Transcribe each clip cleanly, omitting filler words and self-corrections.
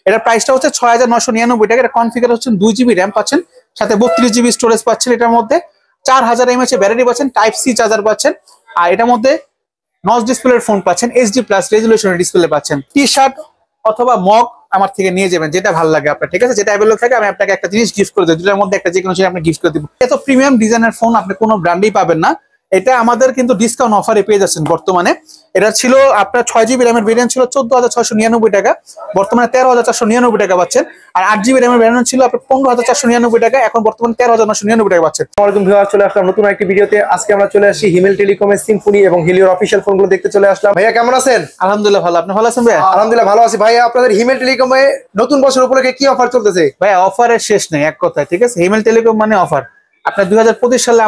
এটা প্রাইসটা হচ্ছে ৬৯৯৯ টাকা। এটা কনফিগার হচ্ছে 2GB র্যাম পাচ্ছেন, সাথে 32GB স্টোরেজ পাচ্ছেন। এটার মধ্যে 4000 mAh ব্যাটারি পাচ্ছেন, টাইপ সি চার্জার পাচ্ছেন। আর এটার মধ্যে নচ ডিসপ্লের ফোন পাচ্ছেন, HD+ রেজুলেশনের ডিসপ্লে পাচ্ছেন। টি শার্ট অথবা মগ আমার থেকে নিয়ে যাবেন, যেটা ভালো লাগে আপনার, ঠিক আছে? যেটা অ্যাভেলেবল থাকে আমি আপনাকে একটা জিনিস গিফট করে দেব, দুটার মধ্যে একটা যে কোনো জিনিস আপনি গিফট করে দিব। এত প্রিমিয়াম ডিজাইনের ফোন আপনি কোনো ব্র্যান্ডেই পাবেন না। এটা আমাদের কিন্তু ডিসকাউন্ট অফারে পেয়ে যাচ্ছেন বর্তমানে। এটা ছিল আপনার 6GB র্যামের ভেরিয়েন্ট ছিল 14,699 টাকা, বর্তমানে 13,499 টাকা পাচ্ছেন। আর 8GB র্যামের ভেরিয়েন্ট ছিল আপনার 15,499 টাকা, এখন বর্তমানে 13,999 টাকা পাচ্ছেন। আসসালামু আলাইকুম, চলে আসলাম নতুন একটি ভিডিওতে। আজকে আমরা চলে আসি হিমেল টেলিকমের সিম্ফনি এবং হিলিওর অফিসিয়াল ফোনগুলো দেখতে চলে আসলাম। ভাইয়া কেমন আছেন? আলহামদুলিল্লাহ ভালো, আপনি ভালো আছেন ভাইয়া? আলহামদুলিল্লাহ ভালো আছি। ভাইয়া আপনাদের হিমেল টেলিকমে নতুন বছর উপলক্ষে কি অফার চলতেছে? ভাইয়া অফারের শেষ নেই, এক কথায়, ঠিক আছে? হিমেল টেলিকম মানে অফার। আপনার 2025 সালে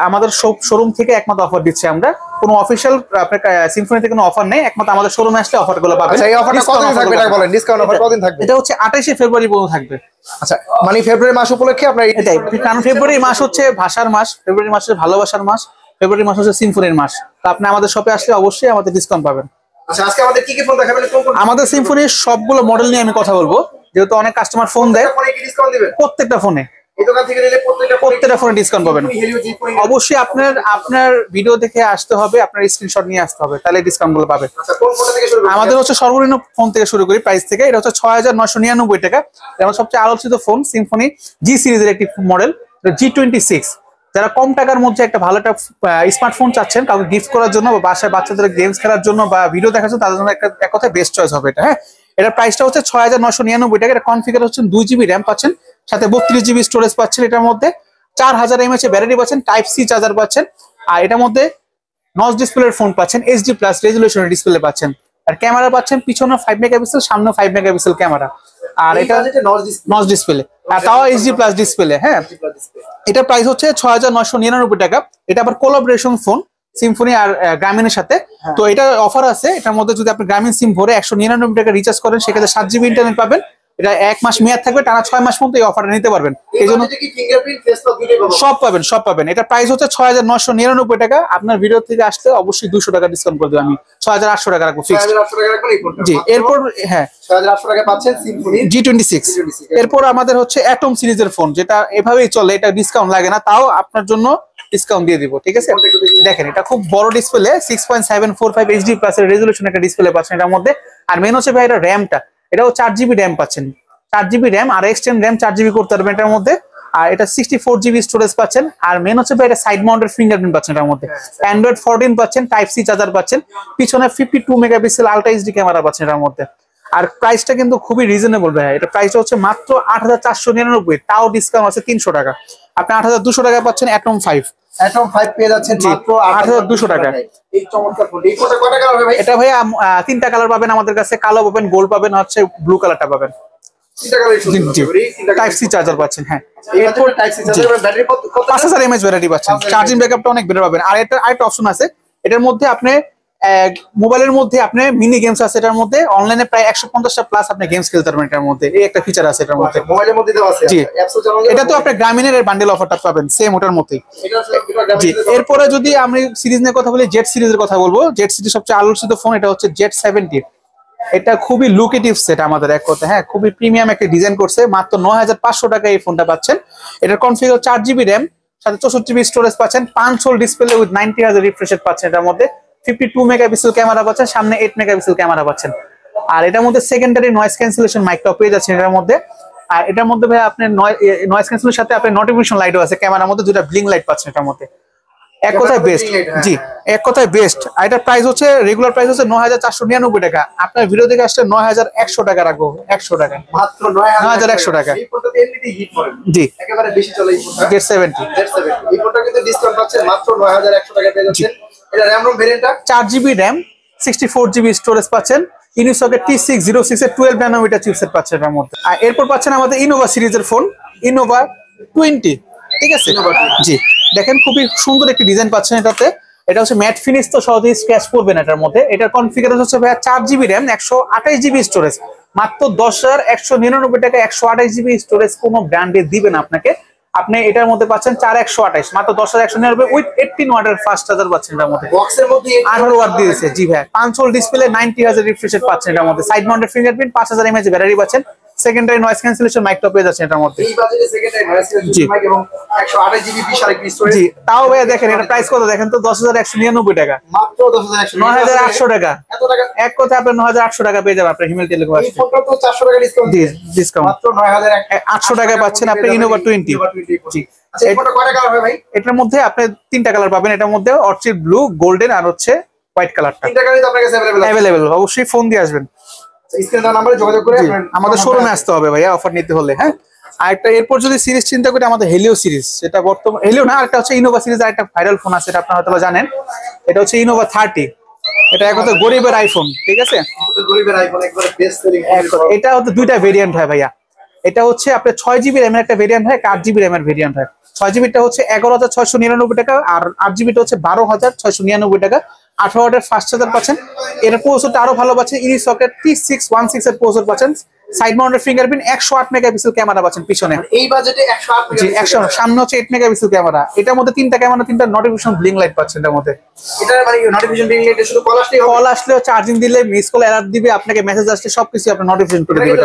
আমাদের শোরুম থেকে একমাত্র অফার দিচ্ছে আমরা। কোনো অফিশিয়াল আপনার সিম্ফনিতে কোনো অফার নেই, একমাত্র আমাদের শোরুমে আসলে অফারগুলো পাবেন। আচ্ছা, এই অফারটা কতদিন থাকবে এটা বলেন, ডিসকাউন্ট অফার কতদিন থাকবে? এটা হচ্ছে 28শে ফেব্রুয়ারি পর্যন্ত থাকবে। আচ্ছা, মানে ফেব্রুয়ারি মাস উপলক্ষে আপনার এটাই, কারণ ফেব্রুয়ারি মাস হচ্ছে ভাষার মাস, ফেব্রুয়ারি মাস হচ্ছে ভালোবাসার মাস, ফেব্রুয়ারি মাস হচ্ছে সিম্ফনির মাস। তো আপনি আমাদের শপে আসলে অবশ্যই আমাদের ডিসকাউন্ট পাবেন। আচ্ছা, আজকে আমাদের কি কি ফোন দেখাবেন? আমাদের সিম্ফনির সবগুলো মডেল নিয়ে আমি কথা বলবো, যেহেতু অনেক কাস্টমার ফোন দেয়। ডিসকাউন্ট দিবেন প্রত্যেকটা ফোনে, এই দোকান থেকে নিলে প্রত্যেকটা ফোনে ডিসকাউন্ট পাবেন। অবশ্যই আপনার ভিডিও দেখে আসতে হবে, আপনার স্ক্রিনশট নিয়ে আসতে হবে, তাহলে ডিসকাউন্ট গুলো পাবে। আচ্ছা, কোন ফোন থেকে শুরু করব? আমাদের হচ্ছে সর্বনিম্ন ফোন থেকে শুরু করি প্রাইস থেকে। এটা হচ্ছে ৬৯৯৯ টাকা। এটা সবচেয়ে আলোচিত ফোন, সিম্ফনি জি সিরিজের একটি মডেল, G26। যারা কম টাকার মধ্যে একটা ভালো একটা স্মার্টফোন চাচ্ছেন কাউকে গিফট করার জন্য বা বাসায় বাচ্চাদের গেমস খেলার জন্য বা ভিডিও দেখার জন্য, তাদের জন্য এক কথায় বেস্ট চয়েস হবে এটা। হ্যাঁ, এটার প্রাইসটা হচ্ছে ৬৯৯৯ টাকা। এটা কনফিগার হচ্ছে 2GB র্যাম পাচ্ছেন, সাথে 32GB স্টোরেজ পাচ্ছেন। এটার মধ্যে 4000 mAh ব্যাটারি পাচ্ছেন, টাইপ সি চার্জার পাচ্ছেন। আর এটার মধ্যে নচ ডিসপ্লের ফোন পাচ্ছেন, HD+ রেজুলেশনের ডিসপ্লে পাচ্ছেন। আর ক্যামেরা পাচ্ছেন পিছনে 5 মেগাপিক্সেল, সামনে 5 মেগাপিক্সেল ক্যামেরা। আর এটা নচ ডিসপ্লে, আর তাও HD+ ডিসপ্লে। হ্যাঁ, এটা প্রাইস হচ্ছে ৬৯৯৯ টাকা। এটা আবার কোলাবোরেশন ফোন সিম্ফনি আর গ্রামীণের সাথে। তো এটা অফার আছে, এটার মধ্যে যদি আপনি গ্রামীণ সিম ভরে 199 টাকা রিচার্জ করেন, সেক্ষেত্রে 7GB ইন্টারনেট পাবেন। এটা 1 মাস মেয়াদ থাকবে, টানা 6 মাস পর্যন্ত এই অফারটা নিতে পারবেন। এই জন্য সব পাবেন। এটা প্রাইস হচ্ছে ৬৯৯৯ টাকা। আপনার ভিডিও থেকে আসলে অবশ্যই 200 টাকা ডিসকাউন্ট করে দেব আমি, ৬৮০০ টাকা রাখবো ফিক্সড। জি, এরপর হ্যাঁ ৬৮০০ টাকা পাচ্ছেন সিম্ফনি G26। এরপর আমাদের হচ্ছে অ্যাটম সিরিজের ফোন, যেটা এভাবেই চলে, এটা ডিসকাউন্ট লাগে না, তাও আপনার জন্য ডিসকাউন্ট দিয়ে দিব, ঠিক আছে? দেখেন, এটা খুব বড় ডিসপ্লে, 6.745 HD+ এর রেজুলেশন একটা ডিসপ্লে পাচ্ছেন এটার মধ্যে। আর মেন হচ্ছে ভাই এটা র্যামটা, এটাও 4GB র্যাম পাচ্ছেন, 4GB র্যাম আর এক্সটেন্ড র্যাম 4GB করতে পারবেন এটার মধ্যে। আর এটা 64GB স্টোরেজ পাচ্ছেন। আর মেন হচ্ছে ভাই এটা সাইড মাউন্টেড ফিঙ্গারপ্রিন্ট পাচ্ছেন এটার মধ্যে, Android 14 পাচ্ছেন, টাইপ সি চার্জার পাচ্ছেন, পিছনে 52 মেগাপিক্সেল আলট্রা HD ক্যামেরা পাচ্ছেন এটার মধ্যে। আর প্রাইসটা কিন্তু খুবই রিজনেবল ভাই, এটা প্রাইসটা হচ্ছে মাত্র ৮৪৯৯, তাও ডিসকাউন্ট আছে 300 টাকা। আপনি ৮২০০ টাকা পাচ্ছেন অ্যাটম 5 পেয়ে যাচ্ছেন মাত্র ৮২০০ টাকা। এই চমৎকার ফোন, এই ফোনটা কয়টা কালার হবে ভাই? এটা ভাইয়া 3টা কালার পাবেন আমাদের কাছে, কালো পাবেন, গোল্ড পাবেন, হচ্ছে ব্লু কালারটা পাবেন। 3টা কালারই সুন্দর, টাইপ সি চার্জার পাচ্ছেন। হ্যাঁ, এরপর টাইপ সি চার্জার, ব্যাটারি কত? 5000 mAh ব্যাটারি পাচ্ছেন, চার্জিং ব্যাকআপটা অনেক বেটার পাবেন। আর এটা আরেকটা অপশন আছে এটার মধ্যে, আপনি মোবাইলের মধ্যে আপনি মিনি গেমস আছে এটার মধ্যে, অনলাইনে প্রায় 150টা প্লাস আপনি গেমস খেলতে পারবেন এটার মধ্যে। এই একটা ফিচার আছে এটার মধ্যে, মোবাইলের মধ্যে দেওয়া আছে। জি, অ্যাপসও চালানো এটা তো আপনি গ্রামীণের বান্ডেল অফারটা পাবেন সেম ওটার মতোই। জি, এরপরে যদি আমি সিরিজ নিয়ে কথা বলি, জেড সিরিজের কথা বলবো। জেড সিরিজ সবচেয়ে আলোচিত ফোন, এটা হচ্ছে Z70। এটা খুবই লুকেটিভ সেট আমাদের, এক কথা। হ্যাঁ, খুবই প্রিমিয়াম একটা ডিজাইন করছে, মাত্র ৯৫০০ টাকা এই ফোনটা পাচ্ছেন। এটার কনফিগার 4GB র্যাম, সাথে 64GB স্টোরেজ পাচ্ছেন, 5 whole display with 90Hz refresh rate পাচ্ছেন এটার মধ্যে, 52 মেগাপিক্সেল ক্যামেরা পাচ্ছেন, সামনে 8 মেগাপিক্সেল ক্যামেরা পাচ্ছেন। আর এটার মধ্যে সেকেন্ডারি নয়েজ ক্যান্সেলেশন মাইকটাও পেয়ে যাচ্ছেন এটার মধ্যে। আর এটার মধ্যে ভাই আপনি নয়েজ ক্যান্সেলেশনের সাথে আপনি নোটিফিকেশন লাইটও আছে ক্যামেরার মধ্যে, দুটো ব্লিং লাইট পাচ্ছেন এটার মধ্যে। এক কথায় বেস্ট। জি, এক কথায় বেস্ট। আর এটার প্রাইস হচ্ছে, রেগুলার প্রাইস হচ্ছে ৯৪৯৯ টাকা। আপনার ভিডিও থেকে আসলে ৯১০০ টাকা রাখবো, ১০০ টাকা, মাত্র ৯১০০ টাকা। এই ফোনটাতে এমনিতেই হিট করে, জি, একেবারে বেশি চলে এই ফোনটা, Z70। এই ফোনটা কিন্তু ডিসকাউন্ট পাচ্ছেন মাত্র ৯১০০ টাকা পেয়ে যাচ্ছেন। এটা র‍্যাম রোম ভেরিয়েন্টটা 4GB র্যাম, 64GB স্টোরেজ পাচ্ছেন, ইউনিসকের T606 এর 12 ন্যানোমিটার চিপসেট পাচ্ছেন এর মধ্যে। আর এরপর পাচ্ছেন আমাদের ইনোভা সিরিজের ফোন, ইনোভা 20, ঠিক আছে? জি, দেখেন খুবই সুন্দর একটি ডিজাইন পাচ্ছেন এটাতে। এটা হচ্ছে ম্যাট ফিনিশ, তো সহজেই স্ক্র্যাচ পড়বে না এটার মধ্যে। এটার কনফিগারেশন হচ্ছে ভাইয়া 4GB র্যাম, 128GB স্টোরেজ, মাত্র ১০,১৯৯ টাকা 128GB স্টোরেজ কোনো ব্র্যান্ডে দিবেন আপনাকে। আপনি এটার মধ্যে পাচ্ছেন 4128 মাত্র 10,199 উইথ 18 ওয়াটের ফাস্ট চার্জার পাচ্ছেন এটার মধ্যে। বক্সের মধ্যে 18 ওয়াট দিয়েছে জি ভাই। 5 volt display 90 hertz refresh rate পাচ্ছেন এটার মধ্যে। Side mounted fingerprint 5000 mAh battery পাচ্ছেন। Secondary noise cancellation mic top পেয়ে যাচ্ছে এটার মধ্যে। এই বাজেটে সেকেন্ডারি নয়েজ ক্যান্সেলেশন মাইক এবং 128 জিবি বিশাল একটি স্টোরেজ। জি তাও ভাই দেখেন এটা প্রাইস কত দেখেন তো 10,199 টাকা মাত্র 10,100 9,800 টাকা। এত টাকা এক কথা আপনি 9,800 টাকা পেয়ে যাবেন আপনার হিমেল টেলিকম। এই ফোনটা তো 400 টাকা ডিসকাউন্ট জি ডিসকাউন্ট মাত্র 9,800 টাকা পাচ্ছেন আপনি ইনোভা 20। জি আচ্ছা এই ফোনটা কয়টা কালার হয় ভাই? এটার মধ্যে আপনি 3টা কালার পাবেন। এটার মধ্যে অর্চিড ব্লু, গোল্ডেন আর হচ্ছে হোয়াইট কালারটা। 3টা কালারই তো আপনার কাছে अवेलेबल অবশ্যই ফোন দিয়ে আসবেন। স্ক্রিনে দেওয়া নম্বরে যোগাযোগ করে আমাদের শোরুমে আসতে হবে ভাইয়া অফার নিতে হলে। হ্যাঁ আর একটা এরপর যদি সিরিজ চিন্তা করি আমাদের হেলিও সিরিজ, সেটা বর্তমান হেলিও না আরেকটা হচ্ছে ইনোভা সিরিজ, আর একটা ভাইরাল ফোন আছে এটা আপনারা হয়তো জানেন, এটা হচ্ছে ইনোভা 30। এটা এক কথা গরিবের আইফোন, ঠিক আছে গরিবের আইফোন একবারে বেস্ট সেলিং। এটা হচ্ছে দুইটা ভেরিয়েন্ট হয় ভাইয়া। এটা হচ্ছে আপনার 6GB RAM এর একটা ভেরিয়েন্ট হয়, 8GB RAM এর ভেরিয়েন্ট হয়। 6GB টা হচ্ছে 11,699 টাকা আর 8GB টা হচ্ছে 12,699 টাকা। 18 ওয়াটের ফাস্ট চার্জার পাচ্ছেন। এর প্রসেসরটা আরো ভালো পাচ্ছেন, ইরি সকেট T616 এর প্রসেসর পাচ্ছেন। Side mounted fingerprint 108 megapixel camera পাচ্ছেন পিছনে। এই বাজেটে 108 জি 100 সামনে হচ্ছে 8 মেগাপিক্সেল ক্যামেরা। এটার মধ্যে 3টা ক্যামেরা, 3টা নোটিফিকেশন ব্লিং লাইট পাচ্ছেন এর মধ্যে। এটা মানে নোটিফিকেশন ব্লিং লাইট শুধু কল আসলেও চার্জিং দিলে মিস কল অ্যালার্ট দিবে, আপনাকে মেসেজ আসলে সবকিছু আপনি নোটিফিকেশন করে দিবে।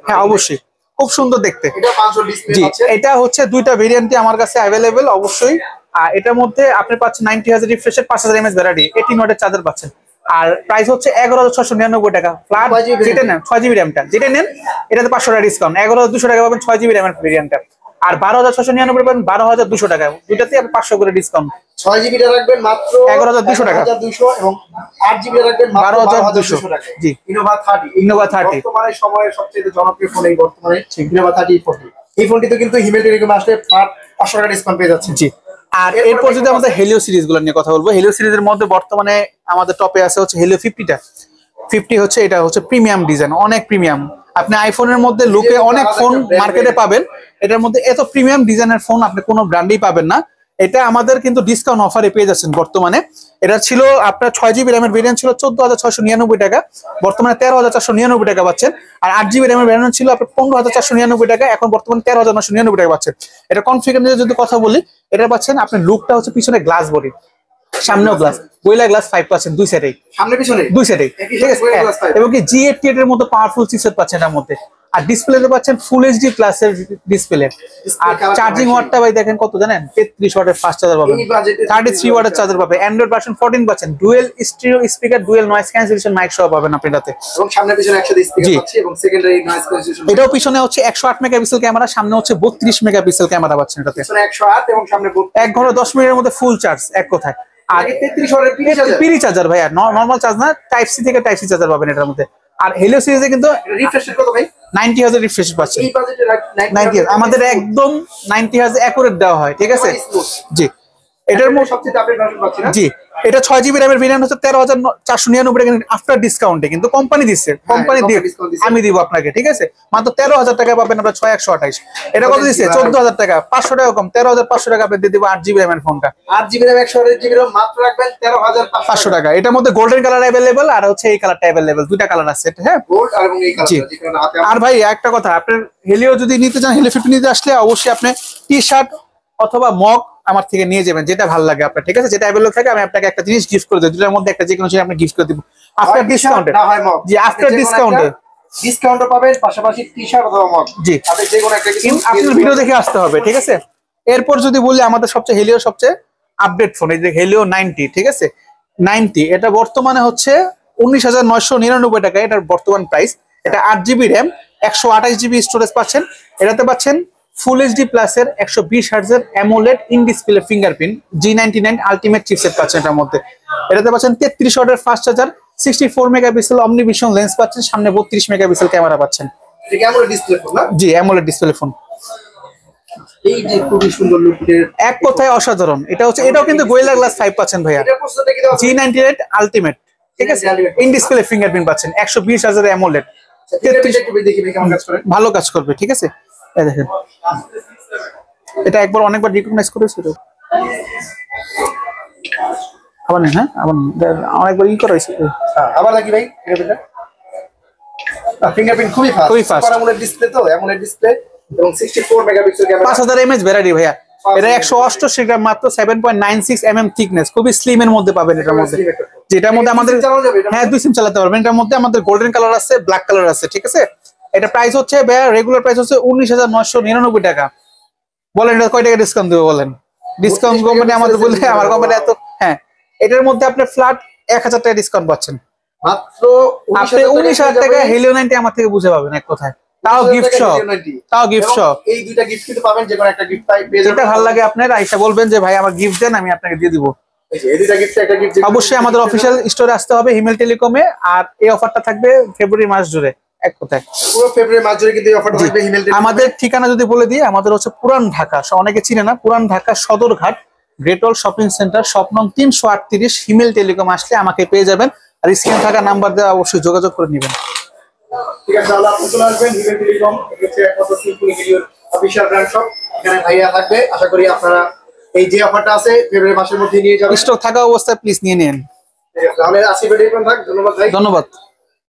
হ্যাঁ অবশ্যই খুব সুন্দর দেখতে। এটা 500 ডিসপ্লে আছে। এটা হচ্ছে দুইটা ভেরিয়েন্টই আমার কাছে अवेलेबल অবশ্যই। আর এটার মধ্যে আপনি পাচ্ছেন 90 hertz refresh rate, 5000 mAh battery, 18 ওয়াটের চার্জার পাচ্ছেন। আর প্রাইস হচ্ছে 11,699 টাকা ফ্ল্যাট। যেটা নেন 6GB RAM টা যেটা নেন এটাতে 500 টাকা ডিসকাউন্ট, 11,200 টাকা পাবেন 6GB RAM এর ভেরিয়েন্টটা। আর 12,699 পাবেন 12,200 টাকা, দুইটাতে আপনি 500 করে ডিসকাউন্ট। 6GB টা রাখবেন মাত্র 11,200 টাকা 11,200 এবং 8GB টা রাখবেন মাত্র 12,200 টাকা। জি ইনোভা 30 বর্তমানে সময়ের সবচেয়ে জনপ্রিয় ফোন এই বর্তমানে ইনোভা 30 ফোনটি। এই ফোনটি তো কিন্তু হিমেল টেলিকম আসলে 500 টাকা ডিসকাউন্ট পেয়ে যাচ্ছে। জি আর এরপর যদি আমাদের হেলিও সিরিজ গুলো নিয়ে কথা বলবো, হেলিও সিরিজের মধ্যে বর্তমানে আমাদের টপে আছে হচ্ছে হেলিও 50টা। 50 হচ্ছে এটা হচ্ছে প্রিমিয়াম ডিজাইন, অনেক প্রিমিয়াম। আপনি আইফোনের মধ্যে লুকে অনেক ফোন মার্কেটে পাবেন, এটার মধ্যে এত প্রিমিয়াম ডিজাইনের ফোন আপনি কোনো ব্র্যান্ডেই পাবেন না। এটা আমাদের কিন্তু ডিসকাউন্ট অফারে পেয়ে যাচ্ছেন বর্তমানে। এটা ছিল আপনার 6GB RAM এর ভেরিয়েন্ট ছিল 14,699 টাকা, বর্তমানে 13,499 টাকা পাচ্ছেন। আর 8GB RAM এর ভেরিয়েন্ট ছিল আপনার 15,499 টাকা, এখন বর্তমানে 13,999 টাকা পাচ্ছেন। এটা কনফিগার নিয়ে যদি কথা বলি, এটা পাচ্ছেন আপনার লুকটা হচ্ছে পিছনে গ্লাস বডি, সামনেও গ্লাস, গোরিলা গ্লাস 5 পাচ্ছেন দুই সাইডেই, সামনে পিছনে দুই সাইডেই, ঠিক আছে। এবং কি G88 এর মতো পাওয়ারফুল চিপসেট পাচ্ছেন এর মধ্যে। আর ডিসপ্লেতে পাচ্ছেন ফুল এইচডি প্লাস এর ডিসপ্লে। আর চার্জিং ওয়াটটা ভাই দেখেন কত জানেন, 33 ওয়াটের ফাস্ট চার্জার পাবেন, 33 ওয়াটের চার্জার পাবেন। অ্যান্ড্রয়েড ভার্সন 14 পাচ্ছেন, dual stereo speaker, dual noise cancellation mic সহ পাবেন আপনি এটাতে। এবং সামনে পিছনে একসাথে স্পিকার পাচ্ছেন এবং সেকেন্ডারি নয়েজ ক্যান্সেলেশন। এটাও পিছনে হচ্ছে 108 মেগাপিক্সেল ক্যামেরা, সামনে হচ্ছে 32 মেগাপিক্সেল ক্যামেরা পাচ্ছেন এটাতে। পিছনে 108 এবং সামনে 1 ঘন্টা 10 মিনিটের মধ্যে ফুল চার্জ এক কথায়। আর 33 ওয়াটের পিরি চার্জার ভাইয়া, নরমাল চার্জ না, টাইপ সি থেকে টাইপ সি চার্জার পাবেন এটার মধ্যে। আর হেলিও সিরিজে কিন্তু রিফ্রেশ রেট কত ভাই? 90 হার্জ রিফ্রেশ পাচ্ছেন। এই বাজেটে 90 আমাদের একদম 90 হার্জ অ্যাকুরেট দেওয়া হয়, ঠিক আছে। জি এটার মধ্যে সবচেয়ে আপডেট ভার্সন পাচ্ছি না। জি এটা 6GB RAM এর ভেরিয়েন্ট হচ্ছে 13,499 টাকা আফটার ডিসকাউন্টে, কিন্তু কোম্পানি দিচ্ছে, কোম্পানি দিয়ে আমি দিব আপনাকে, ঠিক আছে। মাত্র 13,000 টাকা পাবেন আপনার 6128। এটা কত দিচ্ছে 14,000 টাকা, 500 টাকা কম, 13,500 টাকা আপনি দিয়ে দিব 8GB RAM এর ফোনটা। 8GB RAM 128GB RAM মাত্র রাখবেন 13,500 টাকা। এটার মধ্যে গোল্ডেন কালার अवेलेबल আর হচ্ছে এই কালারটা अवेलेबल, দুইটা কালার আছে। হ্যাঁ গোল্ড আর এবং এই কালার যেখানে হাতে। আর ভাই একটা কথা, আপনার হেলিও যদি নিতে চান, হেলিও 50 নিতে আসলে অবশ্যই আপনি টি-শার্ট অথবা মগ আমার থেকে নিয়ে যাবেন, যেটা ভালো লাগে আপনার, ঠিক আছে। যেটা अवेलेबल থাকে আমি আপনাকে একটা জিনিস গিফট করে দেব, দুটার মধ্যে একটা যে কোনো জিনিস আপনি গিফট করে দিব আফটার ডিসকাউন্টে। না হয় মগ, জি আফটার ডিসকাউন্টে ডিসকাউন্টও পাবেন, পাশাপাশি টি-শার্ট অথবা মগ। জি আপনি যে কোনো একটা কিছু আপনার ভিডিও দেখে আসতে হবে, ঠিক আছে। এরপর যদি বলি আমাদের সবচেয়ে হেলিও সবচেয়ে আপডেট ফোন, এই যে হেলিও 90, ঠিক আছে। 90 এটা বর্তমানে হচ্ছে 19,999 টাকা এটার বর্তমান প্রাইস। এটা 8GB RAM 128GB স্টোরেজ পাচ্ছেন। এটাতে পাচ্ছেন ফুল এইচডি প্লাস এর 120 হার্টজের AMOLED in display fingerprint G99 ultimate chipset পাচ্ছেন এটার মধ্যে। এটাতে পাচ্ছেন 33 ওয়াটের fast charger, 64 megapixel OmniVision lens পাচ্ছেন, সামনে 32 মেগাপিক্সেল ক্যামেরা পাচ্ছেন। এটা অ্যামোলেড ডিসপ্লে ফোন না? জি অ্যামোলেড ডিসপ্লে ফোন। এই যে খুবই সুন্দর লুকের, এক কথায় অসাধারণ। এটা হচ্ছে, এটাও কিন্তু গোরিলা গ্লাস 5 পাচ্ছেন ভাইয়া, এটা প্রসেসরটা কি দাও? G98 আলটিমেট, ঠিক আছে। ইন ডিসপ্লে ফিঙ্গারপ্রিন্ট পাচ্ছেন, 120 হার্টজের অ্যামোলেড, ভালো কাজ করবে, ঠিক আছে। এই দেখেন এটা একবার অনেকবার রিকগনাইজ করেছে তো, আবার না, হ্যাঁ আবার অনেকবার ই করা হয়েছে। আবার নাকি ভাই ফিঙ্গারপ্রিন্ট খুবই ফাস্ট, অ্যামোলেড ডিসপ্লে তো, অ্যামোলেড ডিসপ্লে এবং 64 মেগাপিক্সেল ক্যামেরা 5000 mAh ব্যাটারি ভাইয়া। এটা 188 গ্রাম মাত্র 7.96 mm থিকনেস, খুবই স্লিম এর মধ্যে পাবেন এটার মধ্যে। যেটার মধ্যে আমাদের হ্যাঁ 2 সিম চালাতে পারবেন। এটার মধ্যে আমাদের গোল্ডেন কালার আছে, ব্ল্যাক কালার আছে, ঠিক আছে। এটা প্রাইস হচ্ছে ভাইয়া রেগুলার প্রাইস হচ্ছে 19999 টাকা। বলেন এটা কয় টাকা ডিসকাউন্ট দেব বলেন? ডিসকাউন্ট কোম্পানি আমাদের বললে আমার কোম্পানি এত, হ্যাঁ এটার মধ্যে আপনি ফ্ল্যাট 1000 টাকা ডিসকাউন্ট পাচ্ছেন মাত্র। আপনি 19000 টাকা হেলিও 90 আমার থেকে বুঝে পাবেন এক কথায়, তাও গিফট সহ, তাও গিফট সহ। এই দুইটা গিফট কিন্তু পাবেন, যে কোনো একটা গিফট পেয়ে যাবেন। যেটা ভালো লাগে আপনার আইসা বলবেন যে ভাই আমার গিফট দেন, আমি আপনাকে দিয়ে দিব। এই দুইটা গিফট, একটা গিফট অবশ্যই আমাদের অফিশিয়াল স্টোরে আসতে হবে হিমেল টেলিকমে, আর এই অফারটা থাকবে ফেব্রুয়ারি মাস জুড়ে এক কথায়। পুরো ফেব্রুয়ারি মাস জুড়ে কিন্তু এই অফারটা থাকবে হিমেল টেলিকম। আমাদের ঠিকানা যদি বলে দিই, আমাদের হচ্ছে পুরান ঢাকা, অনেকে চিনে না, পুরান ঢাকা সদরঘাট গ্রেটল শপিং সেন্টার, শপ নং 338। হিমেল টেলিকম আসলে আমাকে পেয়ে যাবেন, আর স্ক্রিনে থাকা নাম্বার দিয়ে অবশ্যই যোগাযোগ করে নেবেন। ঠিক আছে, তাহলে আপনি চলে আসবেন হিমেল টেলিকম, এটা হচ্ছে একমাত্র সিম্ফনি ভিডিওর অফিশিয়াল ব্র্যান্ড শপ। এখানে ভাইয়া থাকবে, আশা করি আপনারা এই যে অফারটা আছে ফেব্রুয়ারি মাসের মধ্যে নিয়ে যাবেন। স্টক থাকা অবস্থায় প্লিজ নিয়ে নিন। তাহলে আসি ভিডিও থাক। ধন্যবাদ ভাই। ধন্যবাদ।